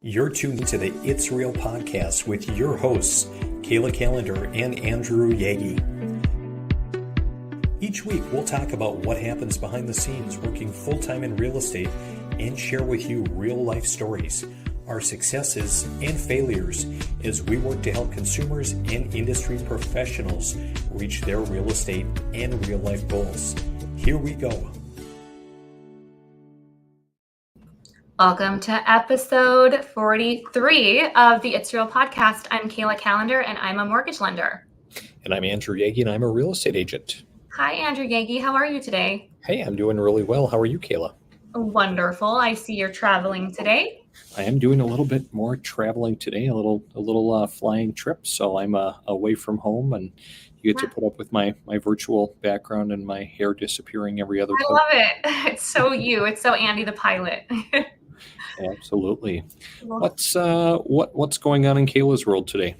You're tuned to the It's Real podcast with your hosts, Kayla Callender and Andrew Yagi. Each week, we'll talk about what happens behind the scenes working full-time in real estate and share with you real-life stories, our successes and failures as we work to help consumers and industry professionals reach their real estate and real-life goals. Here we go. Welcome to episode 43 of the It's Real podcast. I'm Kayla Callender and I'm a mortgage lender. And I'm Andrew Yagi and I'm a real estate agent. Hi, Andrew Yagi. How are you today? Hey, I'm doing really well. How are you, Kayla? Wonderful. I see you're traveling today. I am doing a little bit more traveling today, a little flying trip. So I'm away from home, and you get to put up with my virtual background and my hair disappearing every other. I love it. It's so you. It's so Andy the pilot. Absolutely. What's going on in Kayla's world today?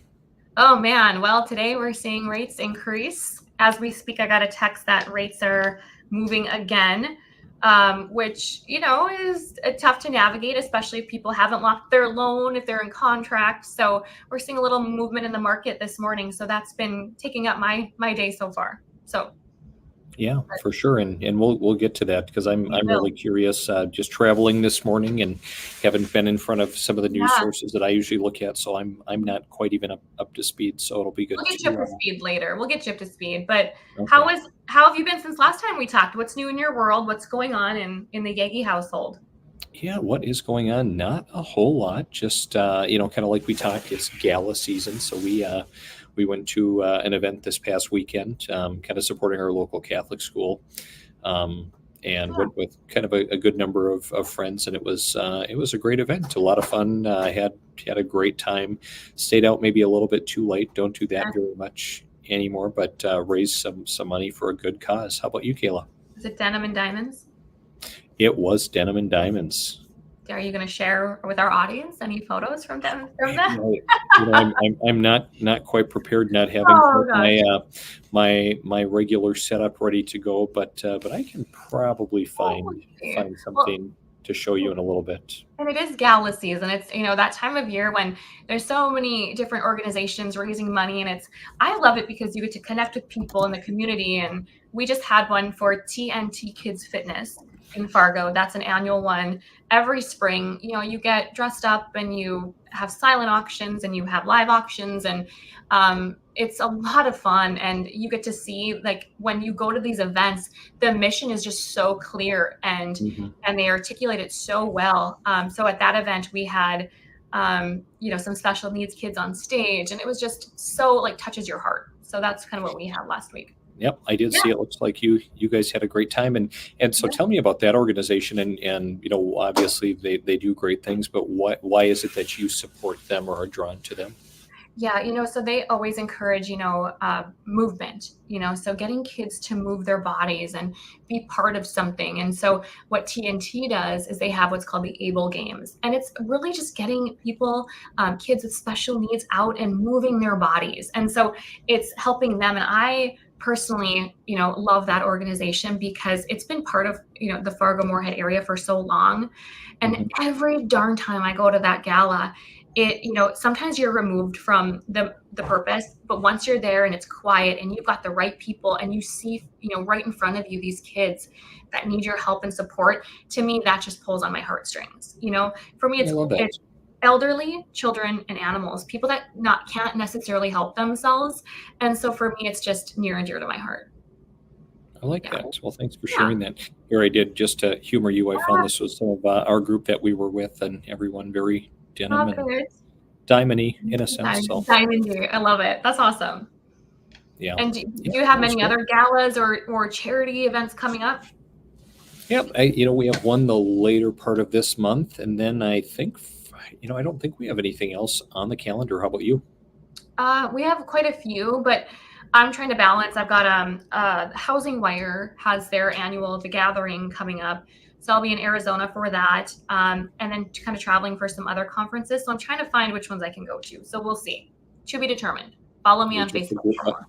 Oh man. Well, today we're seeing rates increase. As we speak, I got a text that rates are moving again, which, is tough to navigate, especially if people haven't locked their loan, if they're in contract. So we're seeing a little movement in the market this morning. So that's been taking up my day so far. So. Yeah, for sure. And we'll get to that because I'm really curious, just traveling this morning and haven't been in front of some of the news sources that I usually look at. So I'm not quite even up to speed. So it'll be good. We'll get you up to speed later. We'll get you up to speed. But okay. How have you been since last time we talked? What's new in your world? What's going on in the Yagi household? Yeah, what is going on? Not a whole lot. Just kind of like we talked, it's gala season. So we went to an event this past weekend, kind of supporting our local Catholic school, and went with kind of a good number of friends, and it was a great event, a lot of fun. Had a great time. Stayed out maybe a little bit too late. Don't do that very much anymore, but raised some money for a good cause. How about you, Kayla? Was it Denim and Diamonds? It was Denim and Diamonds. Are you going to share with our audience any photos from them? I'm not quite prepared, not having my regular setup ready to go, but I can probably find something to show you in a little bit. And it is gala season. It's that time of year when there's so many different organizations raising money, and I love it because you get to connect with people in the community. And we just had one for TNT Kids Fitness in Fargo. That's an annual one. Every spring, you get dressed up and you have silent auctions and you have live auctions, and it's a lot of fun. And you get to see, like, when you go to these events, the mission is just so clear and they articulate it so well. So at that event, we had some special needs kids on stage, and it was just so touches your heart. So that's kind of what we had last week. Yep, I did see it. Looks like you guys had a great time. And so tell me about that organization. And obviously they do great things, but why is it that you support them or are drawn to them? Yeah, so they always encourage, movement, so getting kids to move their bodies and be part of something. And so what TNT does is they have what's called the ABLE Games. And it's really just getting people, kids with special needs out and moving their bodies. And so it's helping them. And I personally, love that organization because it's been part of, the Fargo-Moorhead area for so long. And every darn time I go to that gala, sometimes you're removed from the purpose, but once you're there and it's quiet and you've got the right people and you see, right in front of you, these kids that need your help and support, to me, that just pulls on my heartstrings. For me, it's elderly, children, and animals, people that can't necessarily help themselves. And so for me, it's just near and dear to my heart. I like that. Well, thanks for sharing that. Here I did, just to humor you, I found this was some of our group that we were with, and everyone very denim and diamond-y in a sense. So. Diamond-y. I love it. That's awesome. Yeah. And do you have many other galas or charity events coming up? Yep. We have one the later part of this month, and then I think, I don't think we have anything else on the calendar. How about you? We have quite a few, but I'm trying to balance. I've got Housing Wire has their annual The Gathering coming up. So I'll be in Arizona for that, and then kind of traveling for some other conferences. So I'm trying to find which ones I can go to. So we'll see. To be determined. Follow me on Facebook.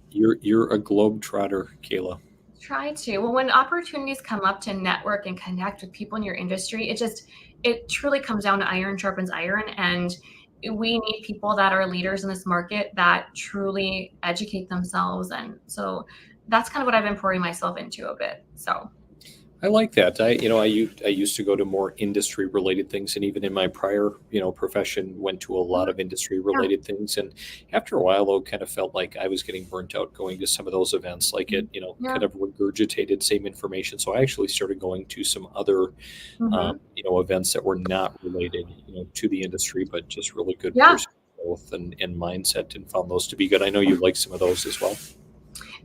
You're a globetrotter, Kayla. Try to. Well, when opportunities come up to network and connect with people in your industry, it truly comes down to iron sharpens iron, and we need people that are leaders in this market that truly educate themselves. And so that's kind of what I've been pouring myself into a bit. So I like that. I used to go to more industry related things, and even in my prior, profession, went to a lot of industry yeah, related things. And after a while, though, kind of felt like I was getting burnt out going to some of those events. Like it, yeah, kind of regurgitated same information. So I actually started going to some other, hmm, events that were not related, to the industry, but just really good yeah. personal growth and mindset, and found those to be good. I know you like some of those as well.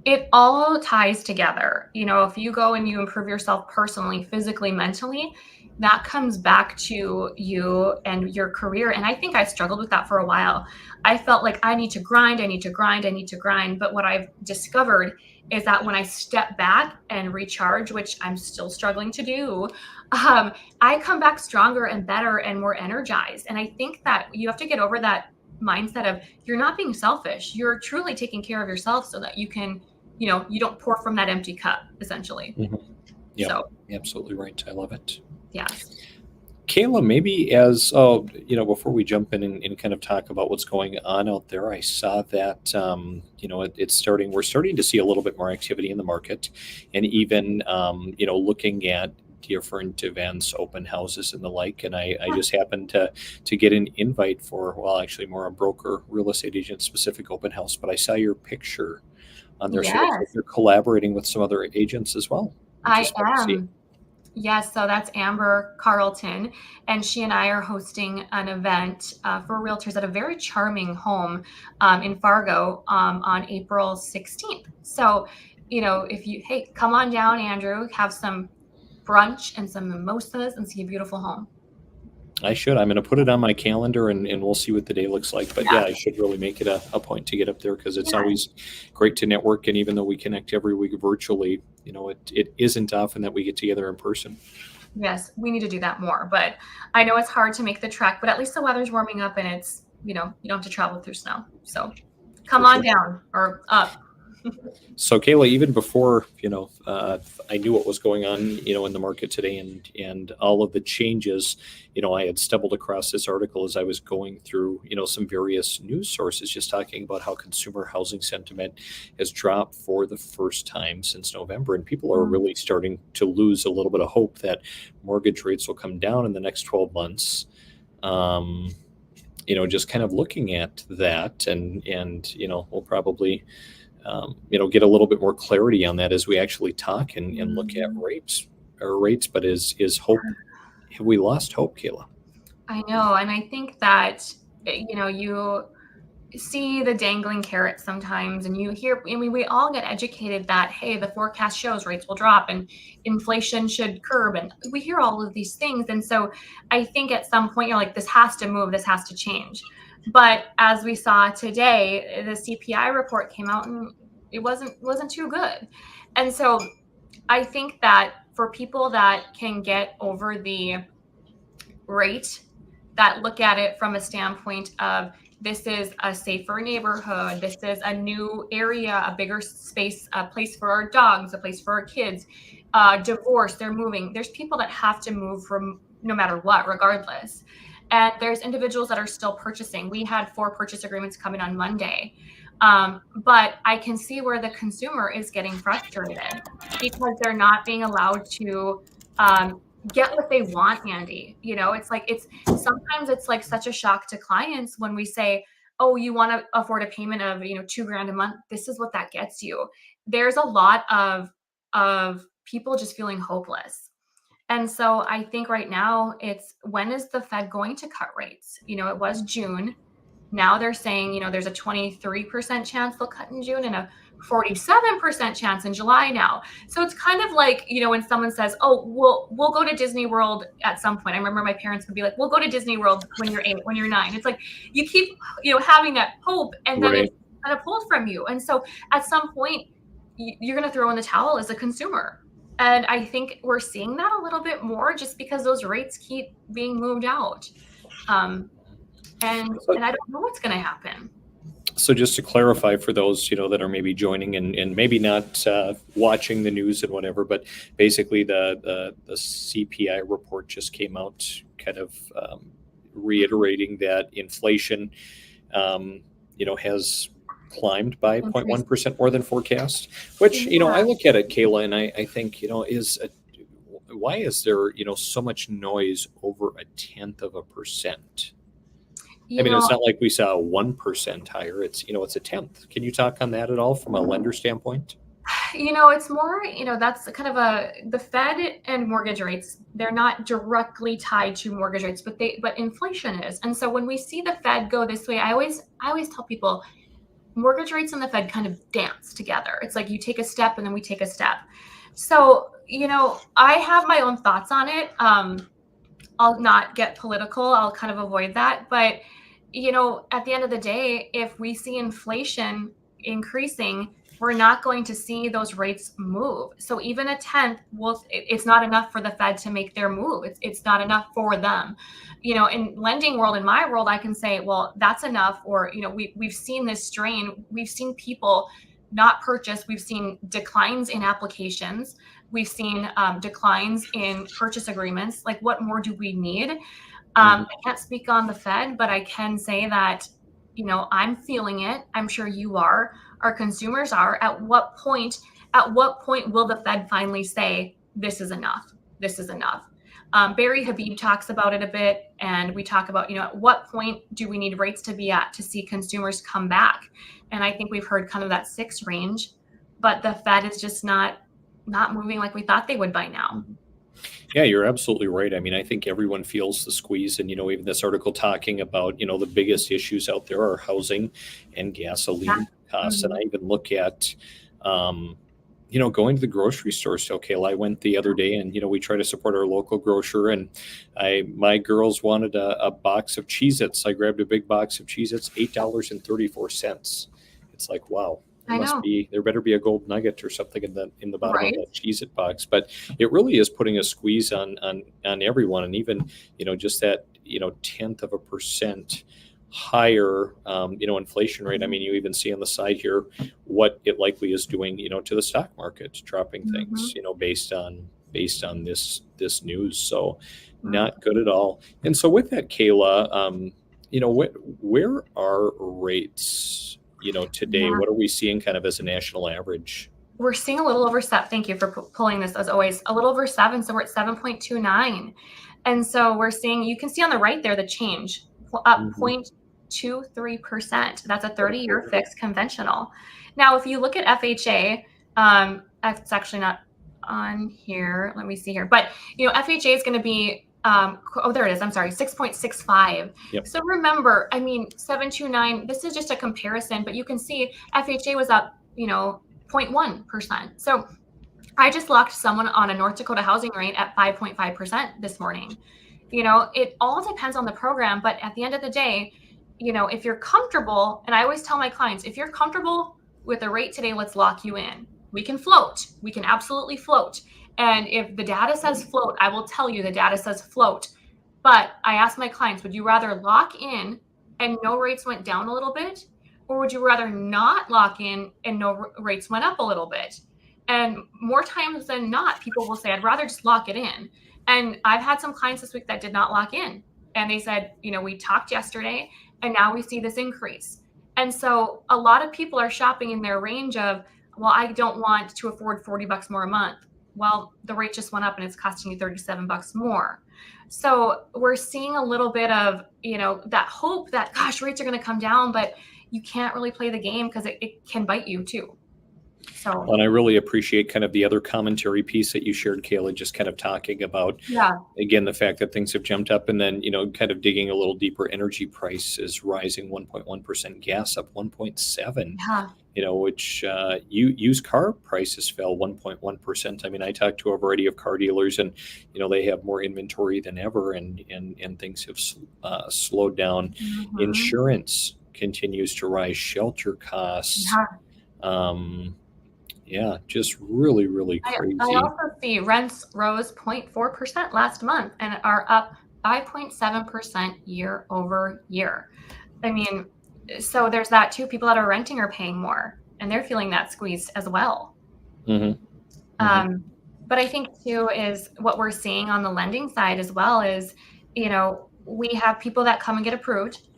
It all ties together. If you go and you improve yourself personally, physically, mentally, that comes back to you and your career. And I think I struggled with that for a while. I felt like I need to grind, I need to grind, I need to grind. But what I've discovered is that when I step back and recharge, which I'm still struggling to do, I come back stronger and better and more energized. And I think that you have to get over that mindset of you're not being selfish. You're truly taking care of yourself so that you don't pour from that empty cup, essentially. Mhm. Yeah, So, absolutely right. I love it. yes. Kayla, maybe before we jump in and kind of talk about what's going on out there, I saw that, we're starting to see a little bit more activity in the market, and even, looking at different events, open houses and the like. And I just happened to get an invite for, well, actually more a broker, real estate agent specific open house, but I saw your picture on there. So it looks like Yes, you're collaborating with some other agents as well, which I is fun to see. am. Yes, so that's Amber Carlton, and she and I are hosting an event for realtors at a very charming home in Fargo on April 16th. So, hey, come on down, Andrew, have some brunch and some mimosas and see a beautiful home. I should. I'm going to put it on my calendar, and we'll see what the day looks like. But yeah, Yeah, I should really make it a point to get up there, because it's yeah. always great to network. And even though we connect every week virtually, it isn't often that we get together in person. Yes, we need to do that more. But I know it's hard to make the trek, but at least the weather's warming up and you don't have to travel through snow. So come For on sure. down or up. So Kayla, even before I knew what was going on, in the market today, and all of the changes, I had stumbled across this article as I was going through, some various news sources, just talking about how consumer housing sentiment has dropped for the first time since November, and people are Mm, really starting to lose a little bit of hope that mortgage rates will come down in the next 12 months. Um, just kind of looking at that, and we'll probably get a little bit more clarity on that as we actually talk and look at mhm. rates. But is hope? Have we lost hope, Kayla? I know. And I think that, you see the dangling carrot sometimes, and you hear, I mean, we all get educated that, hey, the forecast shows rates will drop and inflation should curb. And we hear all of these things. And so I think at some point you're like, this has to move, this has to change. But as we saw today, the CPI report came out and it wasn't too good. And so I think that for people that can get over the rate, that look at it from a standpoint of this is a safer neighborhood, this is a new area, a bigger space, a place for our dogs, a place for our kids, divorce, they're moving. There's people that have to move from no matter what, regardless. And there's individuals that are still purchasing. We had 4 purchase agreements coming on Monday. But I can see where the consumer is getting frustrated because they're not being allowed to um, get what they want, Andy. It's sometimes it's like such a shock to clients when we say, "Oh, you want to afford a payment of, 2 grand a month. This is what that gets you." There's a lot of people just feeling hopeless. And so I think right now it's when is the Fed going to cut rates? It was June. Now they're saying, there's a 23% chance they'll cut in June and a 47% chance in July now. So it's kind of like, when someone says, "Oh, we'll go to Disney World at some point." I remember my parents would be like, "We'll go to Disney World when you're 8, when you're 9." It's like you keep, having that hope and then Right. it's kind of pulled from you. And so at some point you're going to throw in the towel as a consumer. And I think we're seeing that a little bit more just because those rates keep being moved out. Um, and So and I don't know what's going to happen. So just to clarify for those, that are maybe joining and maybe not watching the news and whatever, but basically the CPI report just came out, kind of reiterating that inflation, has climbed by Increase. 0.1% more than forecast, which, I Yeah. look at it, Kayla, and I think, why is there, so much noise over a tenth of a percent? I You mean, it's know, not like we saw 1% higher. It's a tenth. Can you talk on that at all from a lender standpoint? it's more, that's kind of the Fed and mortgage rates, they're not directly tied to mortgage rates, but inflation is. And so when we see the Fed go this way, I always tell people mortgage rates and the Fed kind of dance together. It's like you take a step and then we take a step. So, I have my own thoughts on it. I'll not get political. I'll kind of avoid that. But, at the end of the day, if we see inflation increasing, we're not going to see those rates move. So even a tenth it's not enough for the Fed to make their move. It's not enough for them. In lending world, in my world, I can say, well, that's enough. Or, we've seen this strain. We've seen people not purchase. We've seen declines in applications. We've seen declines in purchase agreements. Like, what more do we need? I can't speak on the Fed, but I can say that, I'm feeling it. I'm sure you are. Our consumers are. At what point will the Fed finally say, this is enough? This is enough. Barry Habib talks about it a bit, and we talk about, at what point do we need rates to be at to see consumers come back? And I think we've heard kind of that 6 range, but the Fed is just not moving like we thought they would by now. Yeah, you're absolutely right. I mean, I think everyone feels the squeeze. And, even this article talking about, the biggest issues out there are housing and gasoline costs. And I even look at, going to the grocery store. So, okay, well, I went the other day and, we try to support our local grocer. And my girls wanted a box of Cheez-Its. I grabbed a big box of Cheez-Its, $8.34. It's like, wow. I know. There better be a gold nugget or something in the bottom Right. of that Cheez-It box. But it really is putting a squeeze on everyone. And even, just that, tenth of a percent higher, inflation rate. I mean, you even see on the side here what it likely is doing, to the stock market, dropping things, based on this news. So not good at all. And so with that, Kayla, where are rates, today? Yeah. What are we seeing kind of as a national average? We're seeing a little over 7. Thank you for pulling this, as always. A little over 7, so we're at 7.29. And so we're seeing, you can see on the right there, the change, up 0.23%. That's a 30-year fixed conventional. Now, if you look at FHA, it's actually not on here. Let me see here. But, FHA is going to be, there it is. I'm sorry, 6.65. Yep. So remember, I mean, 729, this is just a comparison, but you can see FHA was up, 0.1%. So I just locked someone on a North Dakota housing rate at 5.5% this morning. It all depends on the program, but at the end of the day, if you're comfortable, and I always tell my clients, if you're comfortable with the rate today, let's lock you in. We can float. We can absolutely float. And if the data says float, I will tell you the data says float. But I ask my clients, would you rather lock in and no rates went down a little bit? Or would you rather not lock in and no rates went up a little bit? And more times than not, people will say, I'd rather just lock it in. And I've had some clients this week that did not lock in. And they said, we talked yesterday and now we see this increase. And so a lot of people are shopping in their range of, well, I don't want to afford $40 more a month. Well, the rate just went up and it's costing you $37 more. So we're seeing a little bit of, that hope that, gosh, rates are going to come down, but you can't really play the game because it can bite you too. So, and I really appreciate kind of the other commentary piece that you shared, Kayla, just kind of talking about, again, the fact that things have jumped up, and then, kind of digging a little deeper, energy price is rising 1.1%, gas up 1.7%, which used car prices fell 1.1%. I mean, I talked to a variety of car dealers, and, they have more inventory than ever, and things have slowed down. Insurance continues to rise, shelter costs. Just really, really crazy. I also see rents rose 0.4% last month and are up 5.7% year over year. I mean, So there's that too. People that are renting are paying more, and they're feeling that squeeze as well. Mm-hmm. Mm-hmm. Um, but I think too is what we're seeing on the lending side as well is, we have people that come and get approved,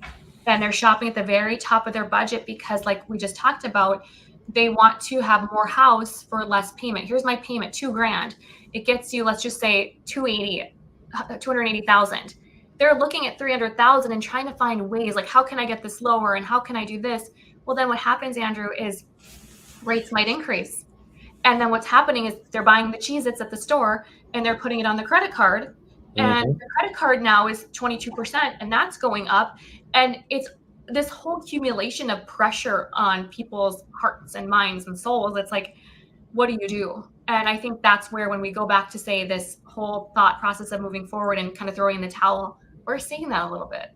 and they're shopping at the very top of their budget because, like we just talked about, they want to have more house for less payment. Here's my payment, 2 grand. It gets you, let's just say 280,000. They're looking at 300,000 and trying to find ways like, how can I get this lower and how can I do this? Well, then what happens, Andrew, is rates might increase. And then what's happening is they're buying the Cheez-Its at the store and they're putting it on the credit card. And Mm-hmm. the credit card now is 22%, and that's going up. And it's this whole accumulation of pressure on people's hearts and minds and souls. It's like, what do you do? And I think that's where, when we go back to say this whole thought process of moving forward and kind of throwing in the towel, we're seeing that a little bit.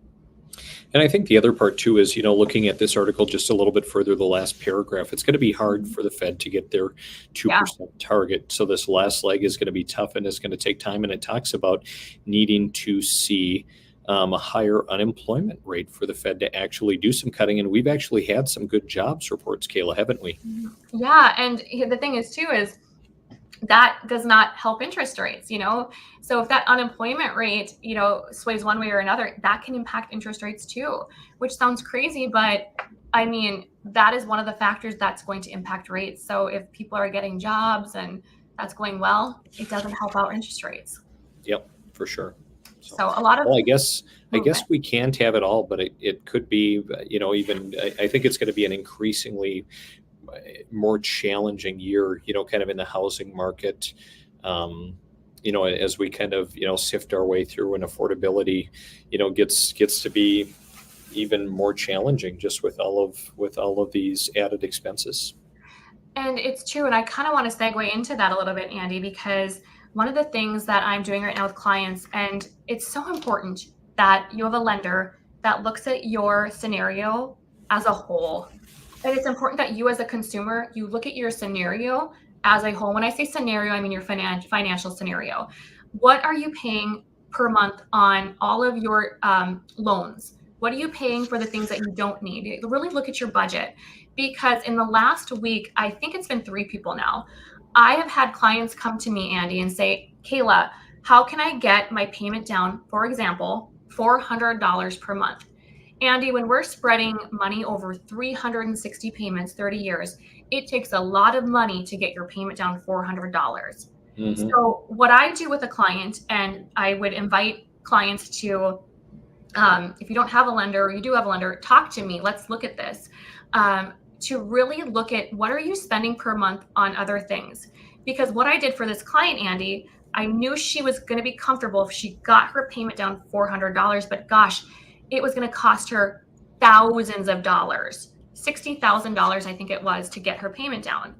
And I think the other part too is, looking at this article just a little bit further, the last paragraph, it's going to be hard for the Fed to get their 2% Yeah. target. So this last leg is going to be tough and it's going to take time. And it talks about needing to see a higher unemployment rate for the Fed to actually do some cutting. And we've actually had some good jobs reports, Kayla, haven't we? Yeah. And the thing is too, is that does not help interest rates, So if that unemployment rate, sways one way or another, that can impact interest rates too, which sounds crazy, but I mean, that is one of the factors that's going to impact rates. So if people are getting jobs and that's going well, it doesn't help out interest rates. Yep, for sure. So a lot of Well, I guess movement. we can't have it all, but it could be, even I think it's going to be an increasingly more challenging year, kind of in the housing market, as we kind of, sift our way through, and affordability, gets to be even more challenging just with all of these added expenses. And it's true. And I kind of want to segue into that a little bit, Andy, because one of the things that I'm doing right now with clients, and it's so important that you have a lender that looks at your scenario as a whole. And it's important that you, as a consumer, you look at your scenario as a whole. When I say scenario, I mean your financial scenario. What are you paying per month on all of your loans? What are you paying for the things that you don't need? Really look at your budget, because in the last week, I think it's been 3 people now, I have had clients come to me, Andy, and say, Kayla, how can I get my payment down, for example, $400 per month? Andy, when we're spreading money over 360 payments, 30 years, it takes a lot of money to get your payment down $400. Mm-hmm. So what I do with a client, and I would invite clients to, if you don't have a lender or you do have a lender, talk to me. Let's look at this. To really look at, what are you spending per month on other things? Because what I did for this client, Andy, I knew she was going to be comfortable if she got her payment down $400, but gosh, it was going to cost her thousands of dollars, $60,000, I think it was, to get her payment down.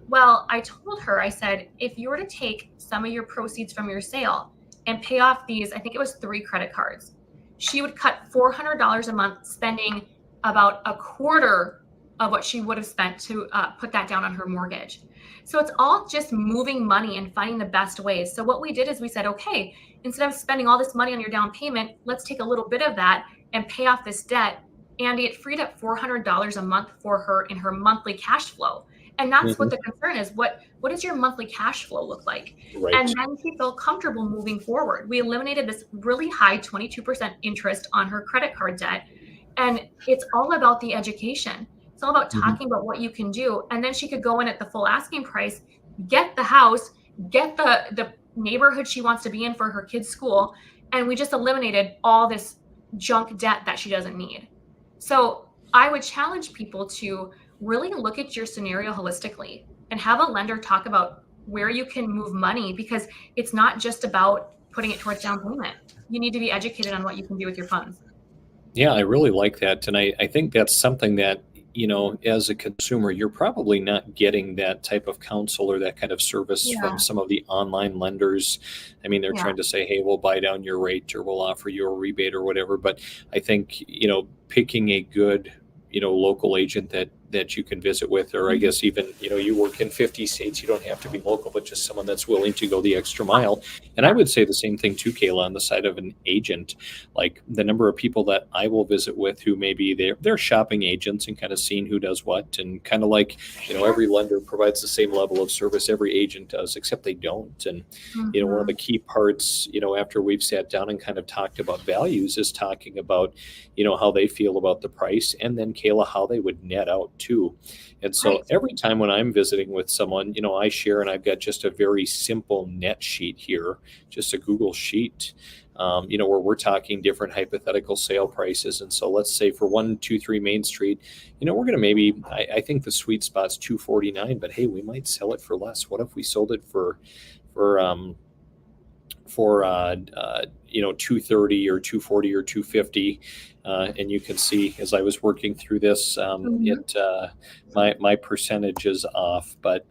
Well, I told her, I said, if you were to take some of your proceeds from your sale and pay off these, I think it was 3 credit cards, she would cut $400 a month, spending about a quarter of what she would have spent to put that down on her mortgage. So it's all just moving money and finding the best ways. So what we did is we said, okay, instead of spending all this money on your down payment, let's take a little bit of that and pay off this debt. And it freed up $400 a month for her in her monthly cash flow. And that's Mm-hmm. what the concern is. What does your monthly cash flow look like? Right. And then she felt comfortable moving forward. We eliminated this really high 22% interest on her credit card debt. And it's all about the education. It's all about talking about what you can do. And then she could go in at the full asking price, get the house, get the neighborhood she wants to be in for her kids' school. And we just eliminated all this junk debt that she doesn't need. So I would challenge people to really look at your scenario holistically and have a lender talk about where you can move money, because it's not just about putting it towards down payment. You need to be educated on what you can do with your funds. Yeah, I really like that. And I think that's something that, as a consumer, you're probably not getting that type of counsel or that kind of service Yeah. from some of the online lenders. I mean, they're Yeah. trying to say, hey, we'll buy down your rate or we'll offer you a rebate or whatever. But I think, picking a good, local agent that that you can visit with, or I guess even, you work in 50 states, you don't have to be local, but just someone that's willing to go the extra mile. And I would say the same thing too, Kayla, on the side of an agent. Like the number of people that I will visit with who maybe they're shopping agents and kind of seeing who does what, and kind of like, every lender provides the same level of service every agent does, except they don't. And one of the key parts, after we've sat down and kind of talked about values, is talking about, how they feel about the price, and then Kayla, how they would net out too. And so Right. every time when I'm visiting with someone, I share, and I've got just a very simple net sheet here, just a Google sheet, where we're talking different hypothetical sale prices. And so let's say for 123 Main Street, we're going to maybe, I think the sweet spot's 249, but hey, we might sell it for less. What if we sold it for 230 or 240 or 250? And you can see as I was working through this, my percentage is off, but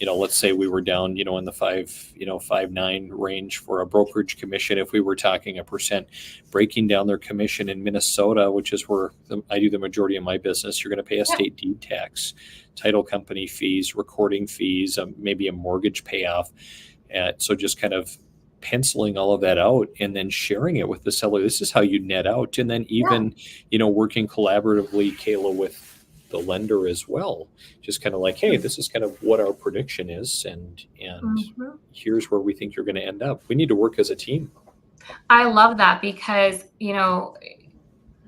let's say we were down, in the 5.9 range for a brokerage commission. If we were talking a percent, breaking down their commission in Minnesota, which is where I do the majority of my business, you're going to pay a state deed tax, title company fees, recording fees, maybe a mortgage payoff. So just kind of penciling all of that out and then sharing it with the seller. This is how you net out. And then even, working collaboratively, Kayla, with the lender as well, just kind of like, hey, this is kind of what our prediction is, and here's where we think you're going to end up. We need to work as a team. I love that because, I'm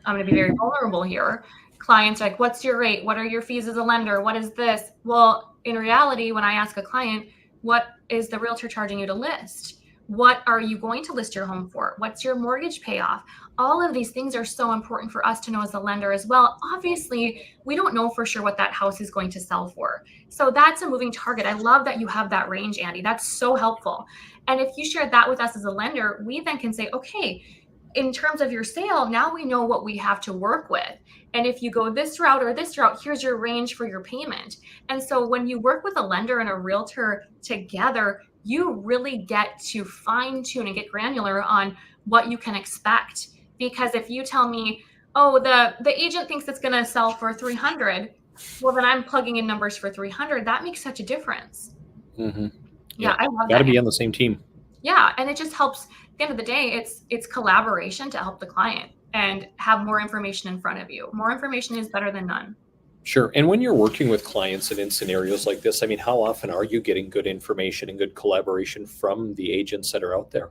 going to be very vulnerable here. Clients are like, what's your rate? What are your fees as a lender? What is this? Well, in reality, when I ask a client, what is the realtor charging you to list? What are you going to list your home for? What's your mortgage payoff? All of these things are so important for us to know as a lender as well. Obviously, we don't know for sure what that house is going to sell for. So that's a moving target. I love that you have that range, Andy. That's so helpful. And if you share that with us as a lender, we then can say, okay, in terms of your sale, now we know what we have to work with. And if you go this route or this route, here's your range for your payment. And so when you work with a lender and a realtor together, you really get to fine tune and get granular on what you can expect. Because if you tell me, oh, the agent thinks it's going to sell for 300, well, then I'm plugging in numbers for 300. That makes such a difference. Yeah, I love that. Got to be on the same team. Yeah, and it just helps. At the end of the day, it's collaboration to help the client and have more information in front of you. More information is better than none. Sure. And when you're working with clients and in scenarios like this, I mean, how often are you getting good information and good collaboration from the agents that are out there?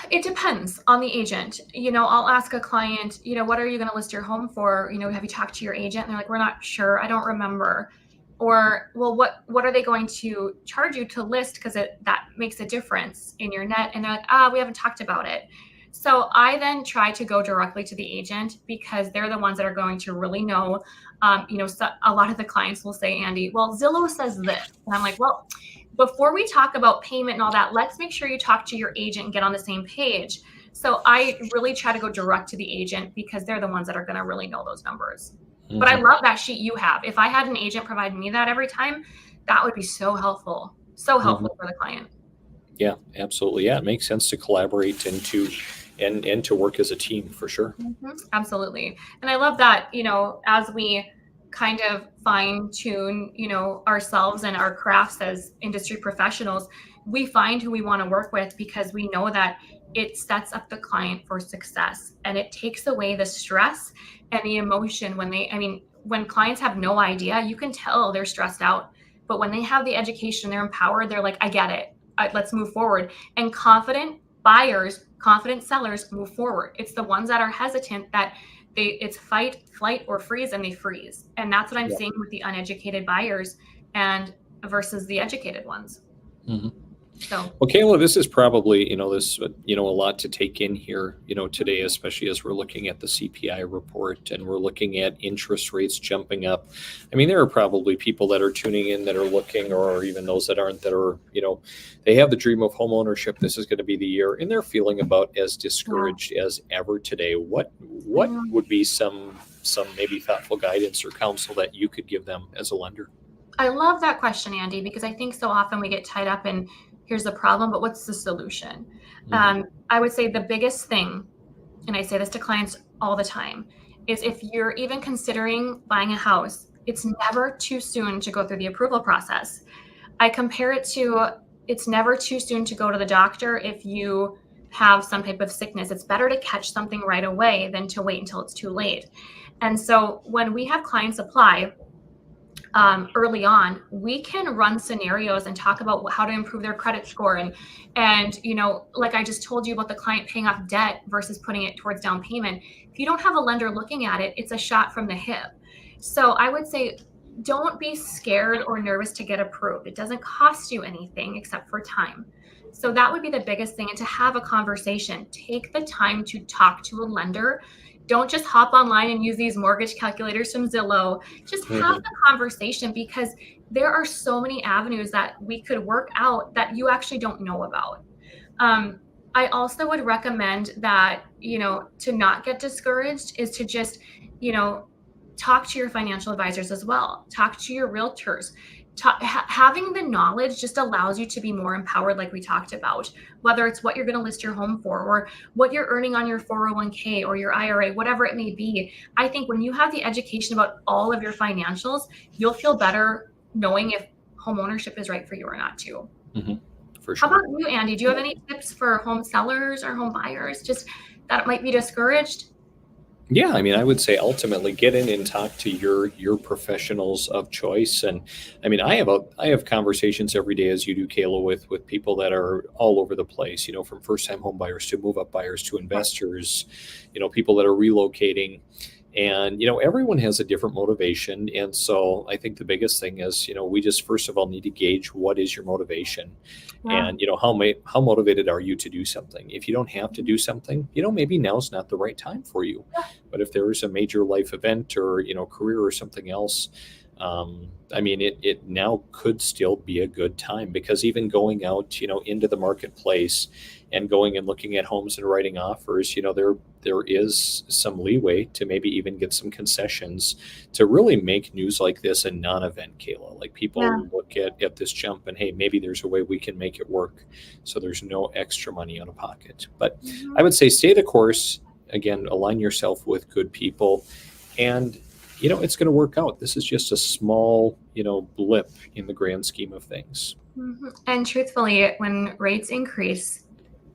It depends on the agent. I'll ask a client, what are you going to list your home for? Have you talked to your agent? And they're like, we're not sure. I don't remember. Or, well, what are they going to charge you to list? Because that makes a difference in your net. And they're like, we haven't talked about it. So I then try to go directly to the agent because they're the ones that are going to really know. So a lot of the clients will say, Andy, well, Zillow says this. And I'm like, well, before we talk about payment and all that, let's make sure you talk to your agent and get on the same page. So I really try to go direct to the agent because they're the ones that are going to really know those numbers. But I love that sheet you have. If I had an agent provide me that every time, that would be so helpful. So helpful for the client. Yeah, absolutely. Yeah, it makes sense to collaborate and to work as a team for sure. Absolutely. And I love that, as we kind of fine tune, ourselves and our crafts as industry professionals, we find who we want to work with because we know that it sets up the client for success and it takes away the stress and the emotion when clients have no idea, you can tell they're stressed out, but when they have the education, they're empowered, they're like, I get it. Let's move forward. And confident buyers, confident sellers move forward. It's the ones that are hesitant that it's fight, flight, or freeze, and they freeze. And that's what I'm seeing with the uneducated buyers and versus the educated ones. So, well, Kayla, this is probably, a lot to take in here, today, especially as we're looking at the CPI report and we're looking at interest rates jumping up. I mean, there are probably people that are tuning in that are looking, or even those that aren't, that are, they have the dream of home ownership. This is going to be the year, and they're feeling about as discouraged as ever today. What would be some maybe thoughtful guidance or counsel that you could give them as a lender? I love that question, Andy, because I think so often we get tied up in here's the problem, but what's the solution? I would say the biggest thing, and I say this to clients all the time, is if you're even considering buying a house, it's never too soon to go through the approval process. I compare it to it's never too soon to go to the doctor if you have some type of sickness. It's better to catch something right away than to wait until it's too late. And so when we have clients apply, early on, we can run scenarios and talk about how to improve their credit score. And like I just told you about the client paying off debt versus putting it towards down payment. If you don't have a lender looking at it, it's a shot from the hip. So I would say, don't be scared or nervous to get approved. It doesn't cost you anything except for time. So that would be the biggest thing. And to have a conversation, take the time to talk to a lender. Don't just hop online and use these mortgage calculators from Zillow. Just have the conversation, because there are so many avenues that we could work out that you actually don't know about. I also would recommend that, to not get discouraged is to just, talk to your financial advisors as well. Talk to your realtors. Having the knowledge just allows you to be more empowered, like we talked about, whether it's what you're going to list your home for or what you're earning on your 401k or your IRA, whatever it may be. I think when you have the education about all of your financials, you'll feel better knowing if home ownership is right for you or not too. Mm-hmm. For sure. How about you, Andy? Do you have any tips for home sellers or home buyers just that might be discouraged? Yeah, I mean, I would say ultimately get in and talk to your professionals of choice. And I mean, I have conversations every day, as you do, Kayla, with people that are all over the place. From first time home buyers to move up buyers to investors. People that are relocating. And, everyone has a different motivation. And so I think the biggest thing is, we just first of all need to gauge what is your motivation. Yeah. And, how motivated are you to do something? If you don't have to do something, maybe now's not the right time for you. Yeah. But if there is a major life event or, career or something else, it now could still be a good time, because even going out, into the marketplace and going and looking at homes and writing offers, there is some leeway to maybe even get some concessions to really make news like this a non-event, Kayla. Like people look at this jump and, hey, maybe there's a way we can make it work. So there's no extra money out of pocket. But I would say stay the course. Again, align yourself with good people, and it's going to work out. This is just a small, blip in the grand scheme of things. Mm-hmm. And truthfully, when rates increase,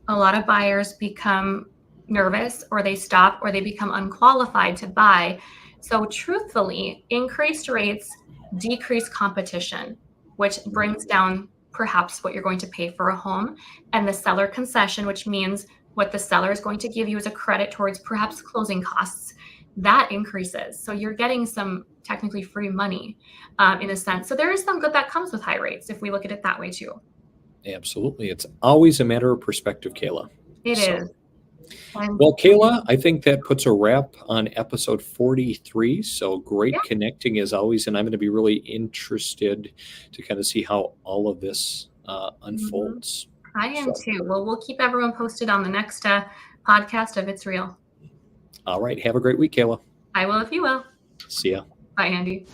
a lot of buyers become nervous, or they stop, or they become unqualified to buy. So truthfully, increased rates decrease competition, which brings down perhaps what you're going to pay for a home, and the seller concession, which means what the seller is going to give you as a credit towards perhaps closing costs, that increases. So you're getting some technically free money in a sense. So there is some good that comes with high rates if we look at it that way too. Absolutely. It's always a matter of perspective, Kayla. It is. Well, Kayla, I think that puts a wrap on episode 43. So great connecting as always. And I'm going to be really interested to kind of see how all of this unfolds. I am too. Well, we'll keep everyone posted on the next podcast of It's Real. All right. Have a great week, Kayla. I will if you will. See ya. Bye, Andy.